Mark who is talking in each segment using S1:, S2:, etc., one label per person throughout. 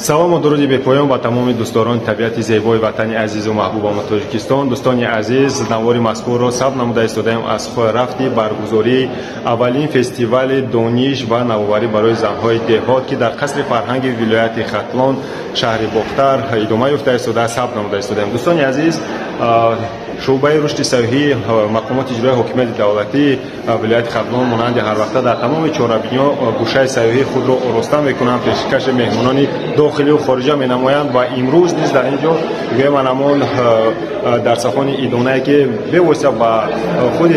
S1: салому дуруди бепоён ба тамоми дӯстдорони табиати зебои ватани азизу маҳбубамо Тоҷикистон. Дӯстони азиз, навори мазкурро сабт намуда истодаем аз хоҳи рафти баргузории аввалин фестивали дониш ва навоварӣ барои занҳои деҳот, ки дар қасри фарҳанги вилояти Хатлон шаҳри Бохтар идома ёфта истода, сабт намуда истодаем. Дӯстони азиз, шӯъбаи рушди сайёҳӣ мақомоти иҷроии ҳокимияти давлатии вилояти Хатлон монанди ҳарвақта дар тамоми чорабиниҳо гӯшаи сайёҳии худро ороста мекунанд, пешкаши меҳмонони дохилию хориҷа менамоянд ва имрӯз низ дар ин ҷо гӯям ҳамон дар сахони идонае ки бевосита ба худи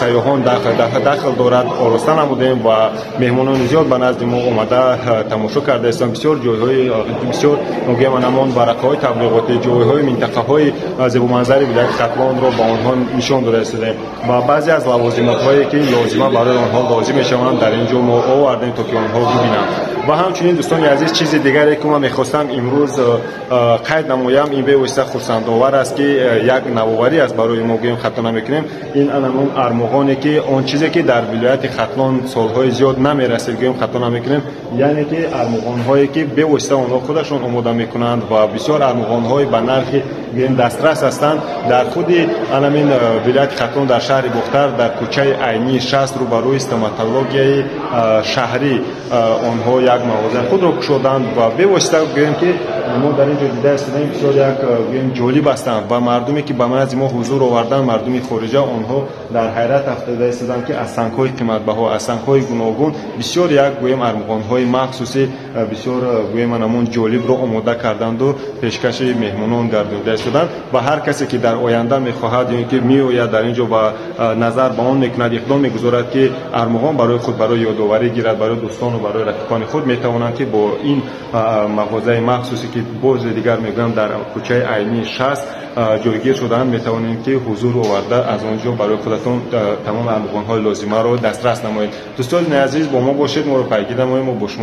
S1: сайёҳон дахл дорад ороста намудем ва меҳмонони зиёд ба назди мо омада тамошо карда истанд. Бисёр ҷойҳои бисёр гӯям ҳамон варақаҳои таблиғотӣ, ҷойҳои минтақаҳои зебоманзари вилояти Хатлонро ба онҳо нишон дода истодем ва баъзе аз лавозимотҳое ки лозима барои онҳо лозим мешаванд дар ин ҷо мо овардем, то ки онҳо бибинанд. ва ҳамчунин дӯстони азиз, чизи дигаре ки ман мехостам имрӯз қайд намоям, ин бевосита хурсандовар аст ки як навоварӣ аст барои мо гӯем хатона мекунем. Ин анамон армоғоне ки он чизе ки дар вилояти Хатлон солҳои зиёд намерасид гӯем хатона мекунем, яъне ки армоғонҳое ки бевосита онҳо худашон омода мекунанд ва бисёр армоғонҳои ба нархи гӯем дастрас ҳастанд дар худи анамин вилояти Хатлон дар шаҳри Бохтар дар кӯчаи Айни 60 рӯбарӯи стоматологияи шаҳрӣ онҳо як мағозаи худро кушоданд ва бевосита гӯем ки мо дар ин ҷо дида истодаем бисёр як гӯем ҷолиб ҳастанд ва мардуме ки ба назди мо ҳузур оварданд, мардуми хориҷа, онҳо дар ҳайрат афтода истоданд ки аз сангҳои қиматбаҳо, аз сангҳои гуногун бисёр як гӯем армоғонҳои махсуси бисёр гӯем анамон ҷолибро омода карданду пешкаши меҳмонон гардонида истоданд. ва ҳар касе ки дар оянда мехоҳад ё ки меояд дар ин ҷо ва назар ба он мекунад, иқдом мегузорад ки армоғон барои худ барои ёдоварӣ гирад, барои дӯстону барои рафиқони худ метавонанд ки бо ин мағозаи махсусе ки бози дигар мегӯям дар кӯчаи Айни 60 ҷойгир шудаанд, метавонед ки ҳузур оварда аз он ҷо барои худатон тамоми армоғонҳои лозимаро дастрас намоед. дӯстони азиз, бо мо бошед, моро пайгир намоед, мо бо шумо